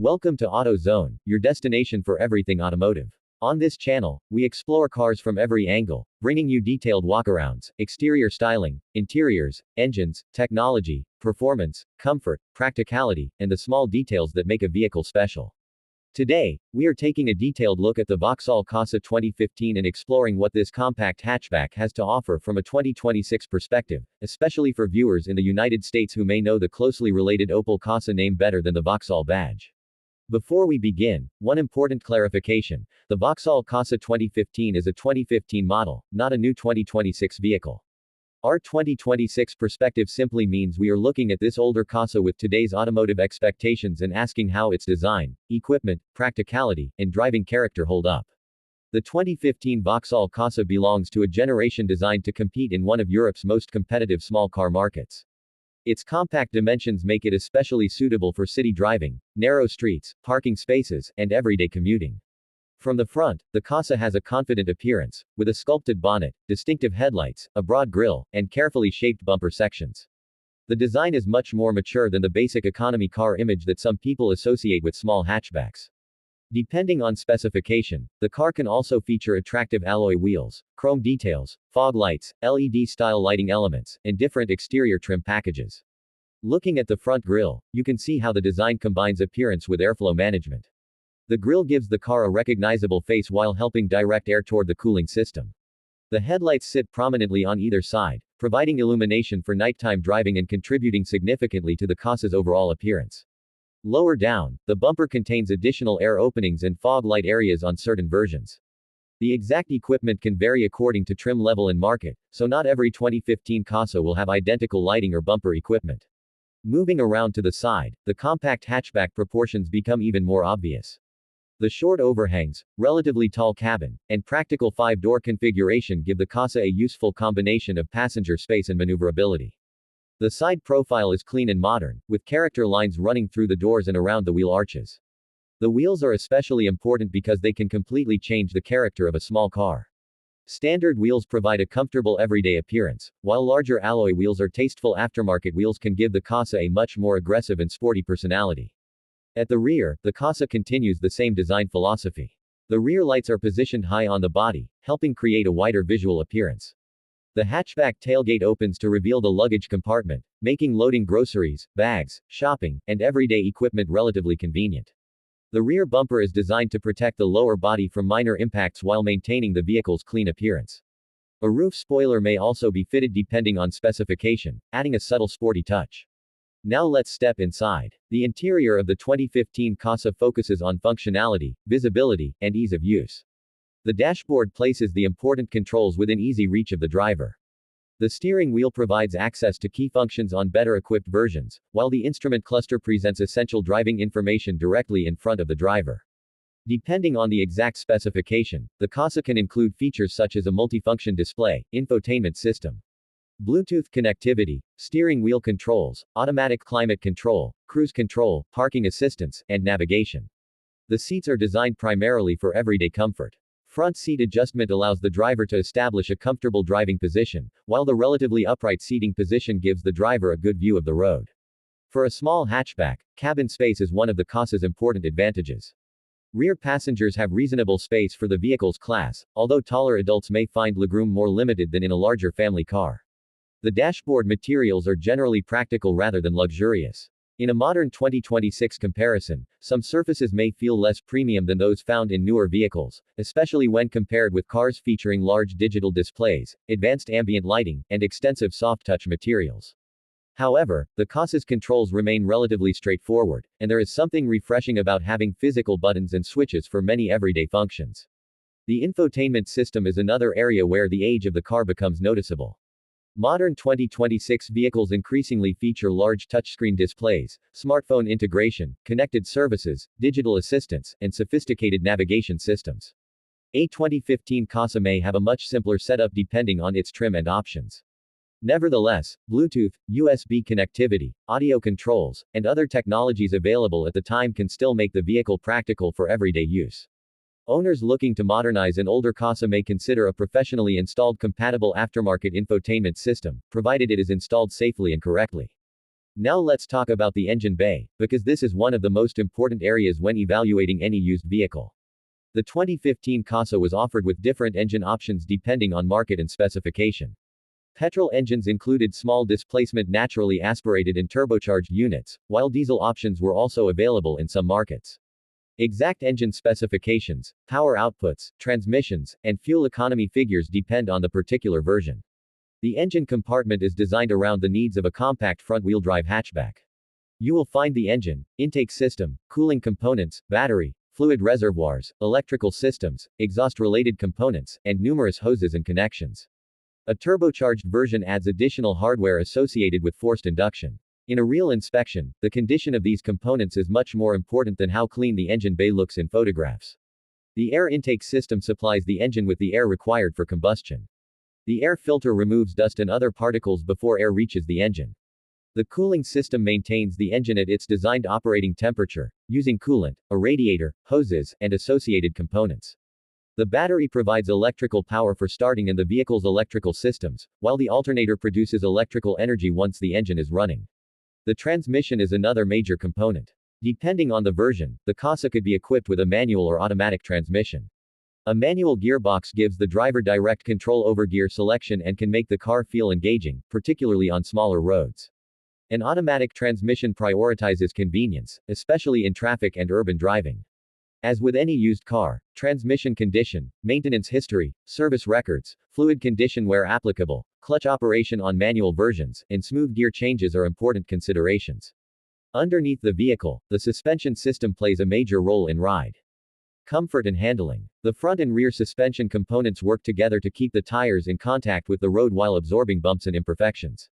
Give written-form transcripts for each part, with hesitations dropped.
Welcome to AutoZone, your destination for everything automotive. On this channel, we explore cars from every angle, bringing you detailed walkarounds, exterior styling, interiors, engines, technology, performance, comfort, practicality, and the small details that make a vehicle special. Today, we are taking a detailed look at the Vauxhall Corsa 2015 and exploring what this compact hatchback has to offer from a 2026 perspective, especially for viewers in the United States who may know the closely related Opel Corsa name better than the Vauxhall badge. Before we begin, one important clarification: the Vauxhall Corsa 2015 is a 2015 model, not a new 2026 vehicle. Our 2026 perspective simply means we are looking at this older Corsa with today's automotive expectations and asking how its design, equipment, practicality, and driving character hold up. The 2015 Vauxhall Corsa belongs to a generation designed to compete in one of Europe's most competitive small car markets. Its compact dimensions make it especially suitable for city driving, narrow streets, parking spaces, and everyday commuting. From the front, the Corsa has a confident appearance, with a sculpted bonnet, distinctive headlights, a broad grille, and carefully shaped bumper sections. The design is much more mature than the basic economy car image that some people associate with small hatchbacks. Depending on specification, the car can also feature attractive alloy wheels, chrome details, fog lights, LED-style lighting elements, and different exterior trim packages. Looking at the front grille, you can see how the design combines appearance with airflow management. The grille gives the car a recognizable face while helping direct air toward the cooling system. The headlights sit prominently on either side, providing illumination for nighttime driving and contributing significantly to the Corsa's overall appearance. Lower down, the bumper contains additional air openings and fog light areas on certain versions. The exact equipment can vary according to trim level and market, so not every 2015 Corsa will have identical lighting or bumper equipment. Moving around to the side, the compact hatchback proportions become even more obvious. The short overhangs, relatively tall cabin, and practical 5-door configuration give the Corsa a useful combination of passenger space and maneuverability. The side profile is clean and modern, with character lines running through the doors and around the wheel arches. The wheels are especially important because they can completely change the character of a small car. Standard wheels provide a comfortable everyday appearance, while larger alloy wheels or tasteful aftermarket wheels can give the Corsa a much more aggressive and sporty personality. At the rear, the Corsa continues the same design philosophy. The rear lights are positioned high on the body, helping create a wider visual appearance. The hatchback tailgate opens to reveal the luggage compartment, making loading groceries, bags, shopping, and everyday equipment relatively convenient. The rear bumper is designed to protect the lower body from minor impacts while maintaining the vehicle's clean appearance. A roof spoiler may also be fitted depending on specification, adding a subtle sporty touch. Now let's step inside. The interior of the 2015 Corsa focuses on functionality, visibility, and ease of use. The dashboard places the important controls within easy reach of the driver. The steering wheel provides access to key functions on better-equipped versions, while the instrument cluster presents essential driving information directly in front of the driver. Depending on the exact specification, the Corsa can include features such as a multifunction display, infotainment system, Bluetooth connectivity, steering wheel controls, automatic climate control, cruise control, parking assistance, and navigation. The seats are designed primarily for everyday comfort. Front seat adjustment allows the driver to establish a comfortable driving position, while the relatively upright seating position gives the driver a good view of the road. For a small hatchback, cabin space is one of the Corsa's important advantages. Rear passengers have reasonable space for the vehicle's class, although taller adults may find legroom more limited than in a larger family car. The dashboard materials are generally practical rather than luxurious. In a modern 2026 comparison, some surfaces may feel less premium than those found in newer vehicles, especially when compared with cars featuring large digital displays, advanced ambient lighting, and extensive soft-touch materials. However, the Corsa's controls remain relatively straightforward, and there is something refreshing about having physical buttons and switches for many everyday functions. The infotainment system is another area where the age of the car becomes noticeable. Modern 2026 vehicles increasingly feature large touchscreen displays, smartphone integration, connected services, digital assistants, and sophisticated navigation systems. A 2015 Corsa may have a much simpler setup depending on its trim and options. Nevertheless, Bluetooth, USB connectivity, audio controls, and other technologies available at the time can still make the vehicle practical for everyday use. Owners looking to modernize an older Corsa may consider a professionally installed compatible aftermarket infotainment system, provided it is installed safely and correctly. Now let's talk about the engine bay, because this is one of the most important areas when evaluating any used vehicle. The 2015 Corsa was offered with different engine options depending on market and specification. Petrol engines included small displacement naturally aspirated and turbocharged units, while diesel options were also available in some markets. Exact engine specifications, power outputs, transmissions, and fuel economy figures depend on the particular version. The engine compartment is designed around the needs of a compact front-wheel drive hatchback. You will find the engine, intake system, cooling components, battery, fluid reservoirs, electrical systems, exhaust-related components, and numerous hoses and connections. A turbocharged version adds additional hardware associated with forced induction. In a real inspection, the condition of these components is much more important than how clean the engine bay looks in photographs. The air intake system supplies the engine with the air required for combustion. The air filter removes dust and other particles before air reaches the engine. The cooling system maintains the engine at its designed operating temperature, using coolant, a radiator, hoses, and associated components. The battery provides electrical power for starting and the vehicle's electrical systems, while the alternator produces electrical energy once the engine is running. The transmission is another major component. Depending on the version, the Corsa could be equipped with a manual or automatic transmission. A manual gearbox gives the driver direct control over gear selection and can make the car feel engaging, particularly on smaller roads. An automatic transmission prioritizes convenience, especially in traffic and urban driving. As with any used car, transmission condition, maintenance history, service records, fluid condition where applicable, clutch operation on manual versions, and smooth gear changes are important considerations. Underneath the vehicle, the suspension system plays a major role in ride comfort and handling. The front and rear suspension components work together to keep the tires in contact with the road while absorbing bumps and imperfections.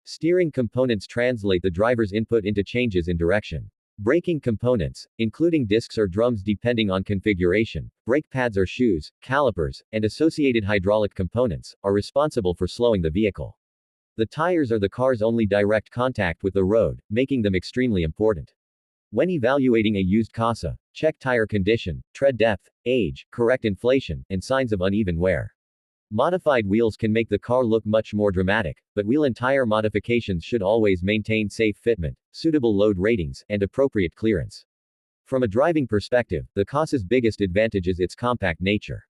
Steering components translate the driver's input into changes in direction. Braking components, including discs or drums depending on configuration, brake pads or shoes, calipers, and associated hydraulic components, are responsible for slowing the vehicle. The tires are the car's only direct contact with the road, making them extremely important. When evaluating a used Corsa, check tire condition, tread depth, age, correct inflation, and signs of uneven wear. Modified wheels can make the car look much more dramatic, but wheel and tire modifications should always maintain safe fitment, suitable load ratings, and appropriate clearance. From a driving perspective, the Corsa's biggest advantage is its compact nature.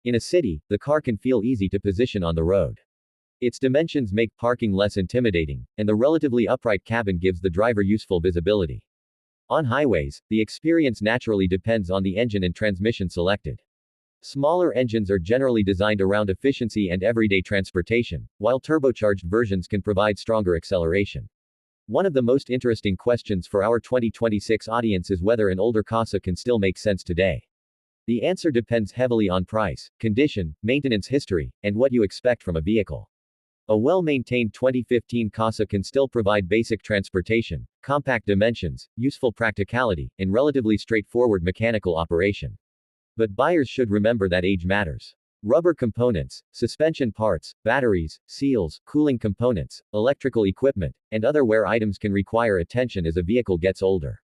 In a city, the car can feel easy to position on the road. Its dimensions make parking less intimidating, and the relatively upright cabin gives the driver useful visibility. On highways, the experience naturally depends on the engine and transmission selected. Smaller engines are generally designed around efficiency and everyday transportation, while turbocharged versions can provide stronger acceleration. One of the most interesting questions for our 2026 audience is whether an older Corsa can still make sense today. The answer depends heavily on price, condition, maintenance history, and what you expect from a vehicle. A well-maintained 2015 Corsa can still provide basic transportation, compact dimensions, useful practicality, and relatively straightforward mechanical operation. But buyers should remember that age matters. Rubber components, suspension parts, batteries, seals, cooling components, electrical equipment, and other wear items can require attention as a vehicle gets older.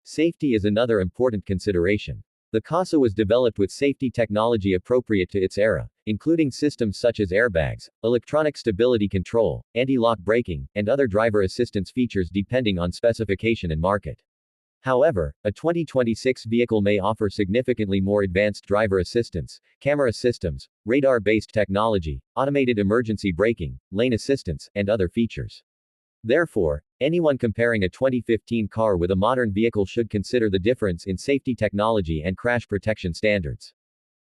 Safety is another important consideration. The Corsa was developed with safety technology appropriate to its era, including systems such as airbags, electronic stability control, anti-lock braking, and other driver assistance features depending on specification and market. However, a 2026 vehicle may offer significantly more advanced driver assistance, camera systems, radar-based technology, automated emergency braking, lane assistance, and other features. Therefore, anyone comparing a 2015 car with a modern vehicle should consider the difference in safety technology and crash protection standards.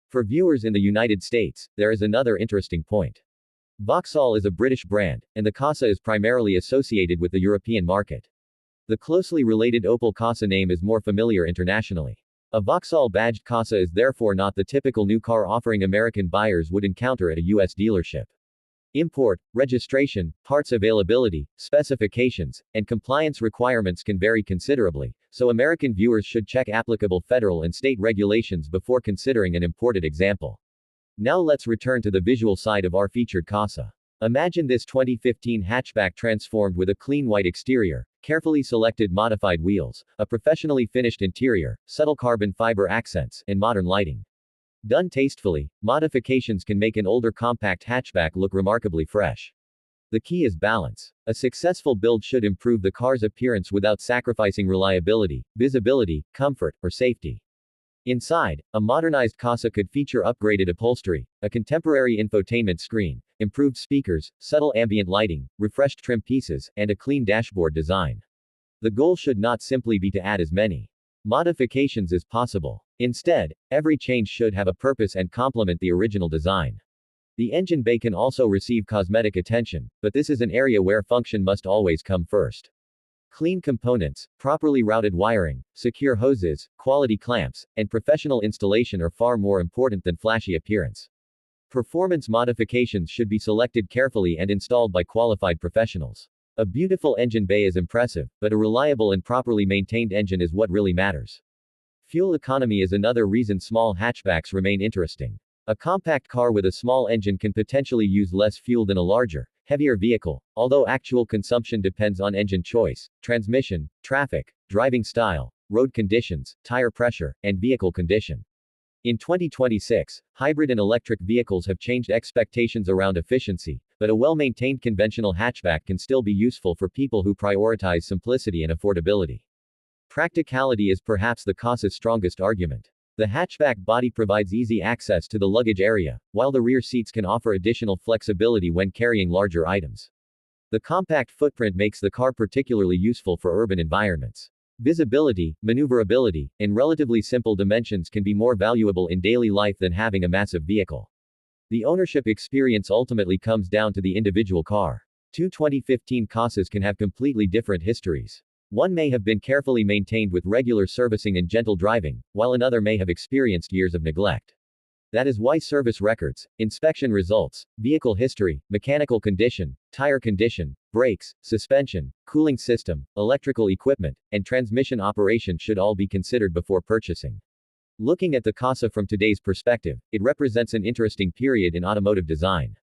For viewers in the United States, there is another interesting point. Vauxhall is a British brand, and the Corsa is primarily associated with the European market. The closely related Opel Corsa name is more familiar internationally. A Vauxhall-badged Corsa is therefore not the typical new car offering American buyers would encounter at a U.S. dealership. Import, registration, parts availability, specifications, and compliance requirements can vary considerably, so American viewers should check applicable federal and state regulations before considering an imported example. Now let's return to the visual side of our featured Corsa. Imagine this 2015 hatchback transformed with a clean white exterior, carefully selected modified wheels, a professionally finished interior, subtle carbon fiber accents, and modern lighting. Done tastefully, modifications can make an older compact hatchback look remarkably fresh. The key is balance. A successful build should improve the car's appearance without sacrificing reliability, visibility, comfort, or safety. Inside, a modernized Corsa could feature upgraded upholstery, a contemporary infotainment screen, improved speakers, subtle ambient lighting, refreshed trim pieces, and a clean dashboard design. The goal should not simply be to add as many modifications as possible. Instead, every change should have a purpose and complement the original design. The engine bay can also receive cosmetic attention, but this is an area where function must always come first. Clean components, properly routed wiring, secure hoses, quality clamps, and professional installation are far more important than flashy appearance. Performance modifications should be selected carefully and installed by qualified professionals. A beautiful engine bay is impressive, but a reliable and properly maintained engine is what really matters. Fuel economy is another reason small hatchbacks remain interesting. A compact car with a small engine can potentially use less fuel than a larger, heavier vehicle, although actual consumption depends on engine choice, transmission, traffic, driving style, road conditions, tire pressure, and vehicle condition. In 2026, hybrid and electric vehicles have changed expectations around efficiency, but a well-maintained conventional hatchback can still be useful for people who prioritize simplicity and affordability. Practicality is perhaps the Corsa's strongest argument. The hatchback body provides easy access to the luggage area, while the rear seats can offer additional flexibility when carrying larger items. The compact footprint makes the car particularly useful for urban environments. Visibility, maneuverability, and relatively simple dimensions can be more valuable in daily life than having a massive vehicle. The ownership experience ultimately comes down to the individual car. Two 2015 Corsas can have completely different histories. One may have been carefully maintained with regular servicing and gentle driving, while another may have experienced years of neglect. That is why service records, inspection results, vehicle history, mechanical condition, tire condition, brakes, suspension, cooling system, electrical equipment, and transmission operation should all be considered before purchasing. Looking at the Corsa from today's perspective, it represents an interesting period in automotive design.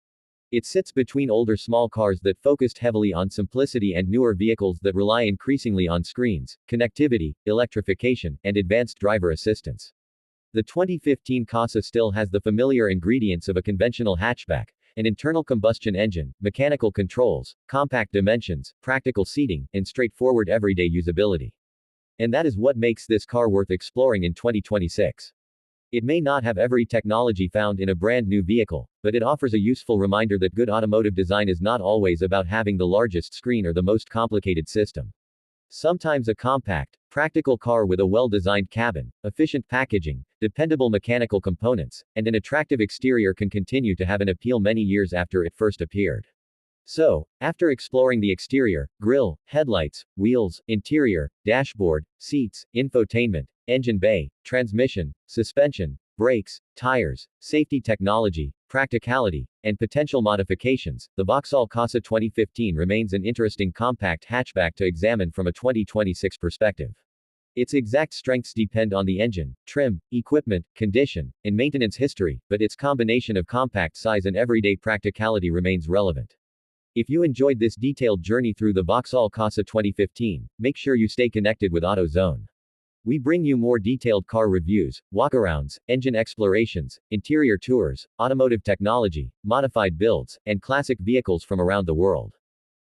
It sits between older small cars that focused heavily on simplicity and newer vehicles that rely increasingly on screens, connectivity, electrification, and advanced driver assistance. The 2015 Corsa still has the familiar ingredients of a conventional hatchback: an internal combustion engine, mechanical controls, compact dimensions, practical seating, and straightforward everyday usability. And that is what makes this car worth exploring in 2026. It may not have every technology found in a brand new vehicle, but it offers a useful reminder that good automotive design is not always about having the largest screen or the most complicated system. Sometimes a compact, practical car with a well-designed cabin, efficient packaging, dependable mechanical components, and an attractive exterior can continue to have an appeal many years after it first appeared. So, after exploring the exterior, grille, headlights, wheels, interior, dashboard, seats, infotainment, engine bay, transmission, suspension, brakes, tires, safety technology, practicality, and potential modifications, the Vauxhall Corsa 2015 remains an interesting compact hatchback to examine from a 2026 perspective. Its exact strengths depend on the engine, trim, equipment, condition, and maintenance history, but its combination of compact size and everyday practicality remains relevant. If you enjoyed this detailed journey through the Vauxhall Corsa 2015, make sure you stay connected with AutoZone. We bring you more detailed car reviews, walkarounds, engine explorations, interior tours, automotive technology, modified builds, and classic vehicles from around the world.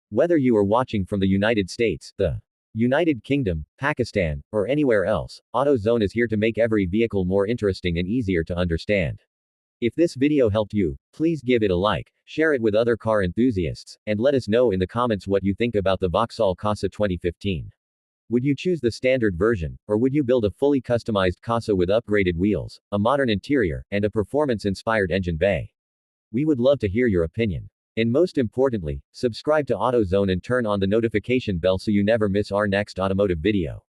Whether you are watching from the United States, the United Kingdom, Pakistan, or anywhere else, AutoZone is here to make every vehicle more interesting and easier to understand. If this video helped you, please give it a like, share it with other car enthusiasts, and let us know in the comments what you think about the Vauxhall Corsa 2015. Would you choose the standard version, or would you build a fully customized Corsa with upgraded wheels, a modern interior, and a performance-inspired engine bay? We would love to hear your opinion. And most importantly, subscribe to AutoZone and turn on the notification bell so you never miss our next automotive video.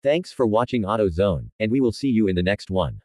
Thanks for watching AutoZone, and we will see you in the next one.